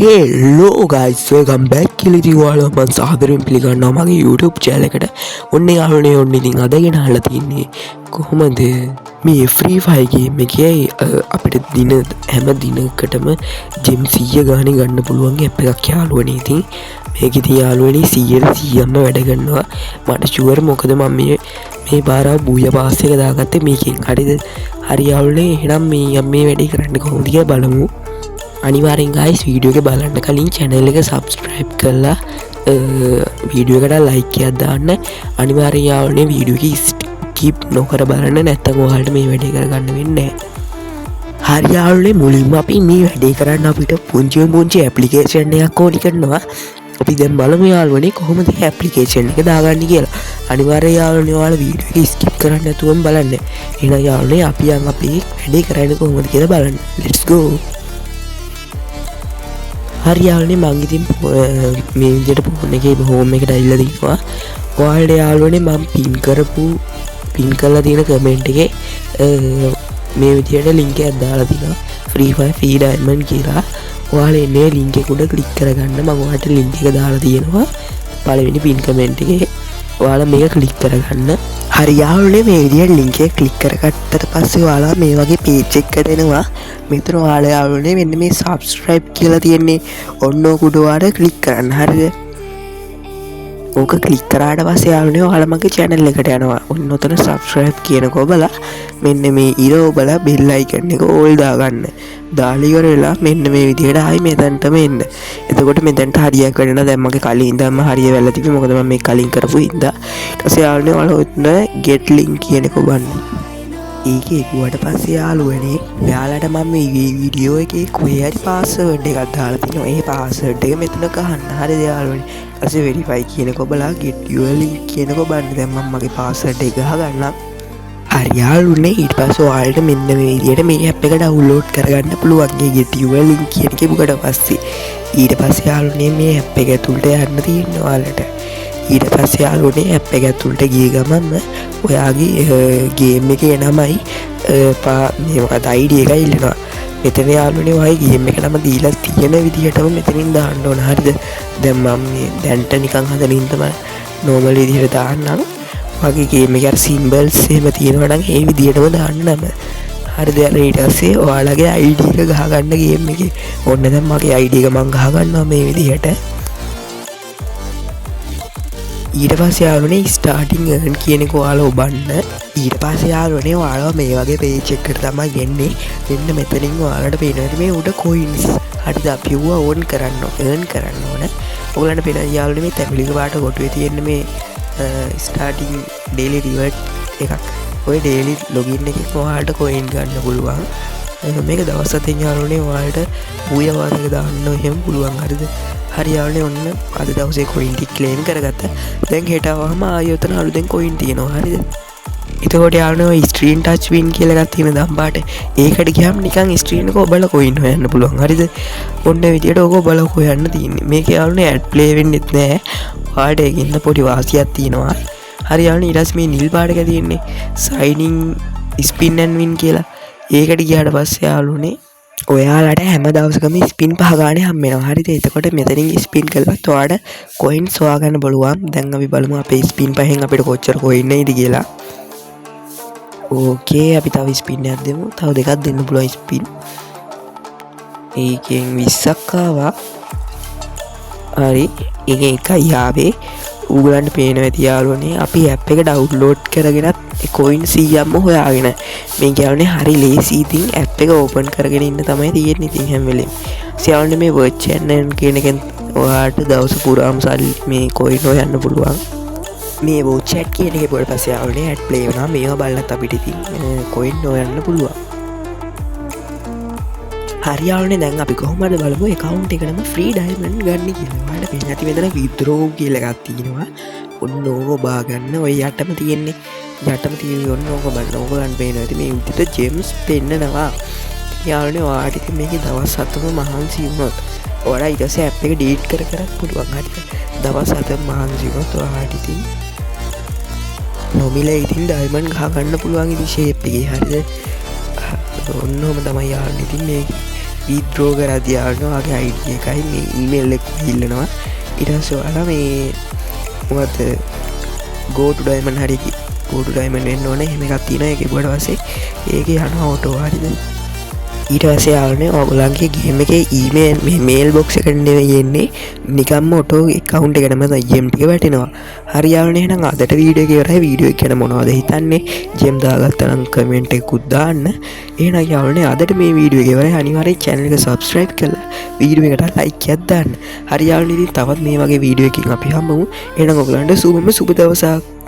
Hello guys, welcome back කියලා ඉතින් ඔයාලා මම සාදරයෙන් පිළිගන්නවා මගේ YouTube channel එකට. ඔන්න යාළුවනේ ඔන්න ඉතින් අද ගෙනල්ලා තින්නේ කොහොමද මේ Free Fire game එකේ අපිට දින හැම දිනකටම gem 100 ගානේ ගන්න පුළුවන් app එකක් යාළුවනේ. ඉතින් මේක ඉතින් යාළුවනේ 100%ම වැඩ කරනවා. මට sure මොකද මම මේ පාර බූය පාස් එක දාගත්තේ මේකෙන්. හරිද? හරි යාළුවනේ එහෙනම් මේ වැඩේ කරන්න කොහොමද කියලා බලමු. අනිවාර්යෙන් guys වීඩියෝ එක බලන්න කලින් channel එක subscribe කරලා වීඩියෝ එකට like එකක් දාන්න. අනිවාර්යෙන් යාළුවනේ වීඩියෝ එක skip නොකර බලන්න නැත්නම් ඔයාලට මේ වැඩේ කරගන්න වෙන්නේ නැහැ. හරි යාළුවනේ මුලින්ම අපි මේ වැඩේ කරන්න අපිට පුංචි application එකක් ඕනි කරනවා. අපි දැන් බලමු යාළුවනේ කොහොමද මේ application එක දාගන්නේ කියලා. අනිවාර්යෙන් යාළුවනේ ඔයාලා වීඩියෝ එක skip කරන්න නැතුවම බලන්න. එහෙනම් යාළුවනේ අපි යන් අපි වැඩේ කරන්නේ කොහොමද කියලා බලන්න. Let's go. හරි යාළුවනේ මං ඉතින් මේ විදිහට ෆෝන් එකේ හෝම් එකට ඇවිල්ලා තිනවා. ඔයාලට යාළුවනේ මම පින් කරලා තියෙන කමෙන්ට් එකේ මේ විදිහට link එකක් දාලා තිනවා. Free Fire Free Diamond කියලා. ඔයාලා එන්නේ link එක උඩ click කරගන්න. මම ඔයාලට link එක දාලා තියෙනවා. පළවෙනි පින් කමෙන්ට් එකේ ඔයාලා මේක click කරගන්න. හරි යාළුවනේ මේ විදිහට link එක click කරගත්තට පස්සේ ඔයාලා මේ වගේ page එකකට එනවා. මෙතන ඔයාලා යාළුවනේ මෙන්න මේ subscribe කියලා තියෙන්නේ. ඔන්න ඕක උඩ ඔයාලා click කරන්න. හරිද? ඕක click කරාට පස්සේ යාළුවනේ ඔයාලා මගේ channel එකට යනවා. ඔන්න ඔතන subscribe කියනකෝ බලලා මෙන්න මේ ඉර ඔබලා bell icon එක all දාගන්න. දාලා ඉවර වෙලා මෙන්න මේ විදිහට ආයි මෙතනටම එන්න. එතකොට මෙතනට හරියක් වෙනවා. දැන් මගේ කලින් ඉඳන්ම හරිය වෙලා තිබි. මොකද මම මේ කලින් කරපු ඉඳා. ඊට පස්සේ යාළුවනේ ඔයාලා ඔතන get link කියනකෝ බලන්න. ඒකේ ගුවට පස්සේ යාළුවනේ ඔයාලට මම මේ වීඩියෝ එකේ කොහේ හරි පාස්වර්ඩ් එකක් දාලා තිනවා. ඒ පාස්වර්ඩ් එක මෙතන ගහන්න. හරිද යාළුවනේ? ඊට පස්සේ verify කියනකෝ බලා get your link කියනකෝ බලන්න. දැන් මම මගේ පාස්වර්ඩ් එක ගහගන්නම්. හරි යාළුවනේ ඊට පස්සේ ඔයාලට මෙන්න මේ විදිහට මේ app එක download කරගන්න පුළුවන්. ඒ get your link කියන එක බුකට පස්සේ ඊට පස්සේ යාළුවනේ මේ app එක ඇතුළට යන්න තියෙනවා ඔයාලට. ඊට පස්සේ යාළුවනේ app එක ඇතුළට ගිය ගමන්ම ඔයාගේ game එකේ නමයි මේ මොකද ID එක ඉල්ලනවා. මෙතන යාළුවනේ ඔයාගේ game එක නම දීලා තියෙන විදිහටම මෙතනින් දාන්න ඕන. හරිද? දැන් මම මේ දැන්ට නිකන් හදලින් තමයි normal විදිහට දාන්නම්. ඔයාගේ game එකේ අර symbols එහෙම තියෙනවා නම් ඒ විදිහටම දාන්න නම. හරිද? ඊට පස්සේ ඔයාලගේ ID එක ගහගන්න game එකේ. ඔන්න දැන් මගේ ID එක මම ගහගන්නවා මේ විදිහට. ඊට පස්සේ යාළුවනේ starting earn කියන එක ඔයාලා ඔබන්න. ඊට පස්සේ යාළුවනේ ඔයාලා මේ වගේ page එකකට තමයි යන්නේ. මෙන්න මෙතනින් ඔයාලට පේනවා මේ උඩ coins. හරිද? අපි ඌව earn කරන්න ඕන. ඔයගලන්ට පේනවා යාළුවනේ මේ තැඹිලික පාට කොටුවේ තියෙන මේ starting daily reward එකක්. ඔය daily login එකකින් ඔයාලට coin ගන්න පුළුවන්. මේක දවස් 7න් යාළුවනේ ඔයාලට බූය වාසක දාන්න එහෙම පුළුවන්. හරිද? හරි යාළුවනේ ඔන්න අද දවසේ coin ටික claim කරගත්තා. දැන් හෙට ආවම ආයෙ උතන අලුතෙන් coin තියෙනවා. හරිද? එතකොට යාළුවනේ ඔය screen touch win කියලා එකක් තියෙන දම්පාට ඒකට ගියාම නිකන් screen එක ඔබලා coin හොයන්න පුළුවන්. හරිද? ඔන්න විදියට ඕක ඔබලා හොයන්න තියෙන්නේ. මේක යාළුවනේ ad play වෙන්නෙත් නෑ. ඔයාලට ඒකින්ද පොඩි වාසියක් තියෙනවා. හරි යාළුවනේ ඊට පස්සේ මේ නිල් පාට එක තියෙන්නේ signing spin and win කියලා. ඒකට ගියාට පස්සේ යාළුවනේ ඔයාලට හැම දවසකම ස්පින් 5 ගානේ හම්බ වෙනවා. හරිද? එතකොට මෙතනින් ස්පින් කළාත් ඔයාලට coins හොයාගන්න බලුවා. දැන් අපි බලමු අපේ ස්පින් 5න් අපිට කොච්චර coin එයිද කියලා. ඕකේ අපි තව ස්පින් එකක් දෙමු. තව දෙකක් දෙන්න පුළුවන් ස්පින්. ඒකෙන් 20ක් ආවා. හරි. ඒකේ එකයි ආවේ. උගලන්ට පේනවා ඇති යාළුවනේ අපි app එක download කරගෙනත් coin 100ක්ම හොයාගෙන මේ කියන්නේ හරි ලේසි. ඉතින් app එක open කරගෙන ඉන්න තමයි තියෙන්නේ ඉතින් හැම වෙලෙම. යාළුවනේ මේ watch channel කියන එකෙන් ඔයාලට දවස පුරාම සල්ලි මේ coin හොයන්න පුළුවන්. මේ watch chat කියන එකේ පොඩ පස්සේ යාළුවනේ ad play වෙනවා. මේවා බලලත් අපිට ඉතින් coin හොයන්න පුළුවන්. හරි යාළුවනේ දැන් අපි කොහොමද බලමු account එකටම free diamond ගන්න කියලා. ඔයාලට පේන්නේ නැති මෙතන withdraw කියලා එකක් තියෙනවා. ඔන්න ඕක බා ගන්න. ඔය යටම තියෙන්නේ. යටම තියෙන්නේ ඔන්න ඕක බලන්න. ඕගලන්ට පේනවා ඇති මේ විදිහට gems පෙන්නනවා. යාළුවනේ ඔයාලට ඉතින් මේකේ දවස් 7ම මහන්සි වුණොත් ඔයාලා ඊට පස්සේ app එක delete කරත් පුළුවන්. හරිද? දවස් 7ම මහන්සි වුණොත් ඔයාලට ඉතින් නොමිලේ ඉතින් diamond ගහ ගන්න පුළුවන් ඉතින් shape එකේ. හරිද? ඔන්නෝම තමයි යාළුවනේ ඉතින් මේ විද්‍රෝ කරද්දී යාළුවනේ ඔයාගේ ID එකයි මේ ඊමේල් එක ඉල්ලනවා ඊට පස්සේ ඔයාලා මේ මොකද go to diamond හරි go to diamond වෙන්න ඕනේ එහෙම එකක් තියෙනවා ඒක ඉබුවට පස්සේ ඒකේ යනවා ඔටෝ හරිද ඊට පස්සේ යාළුවනේ ඔයගොල්ලන්ගේ ගේම් එකේ ඊමේල් මේ මේල් බොක්ස් එකට නෙවෙයි එන්නේ නිකම්ම ඔටෝ account එකටම gem ටික වැටෙනවා හරි යාළුවනේ එහෙනම් අදට වීඩියෝ එක ඉවරයි වීඩියෝ එක ගැන මොනවද හිතන්නේ gem දාගත්තා නම් කමෙන්ට් එකකුත් දාන්න එහෙනම් යාළුවනේ අදට මේ වීඩියෝ එක ඉවරයි අනිවාර්යෙන් channel එක subscribe කරලා වීඩියෝ එකට like එකක් දාන්න හරි යාළුවනේ ඉතින් තවත් මේ වගේ වීඩියෝ එකකින් අපි හම්බෙමු එහෙනම් ඔයගොල්ලන්ට සුබ දවසක්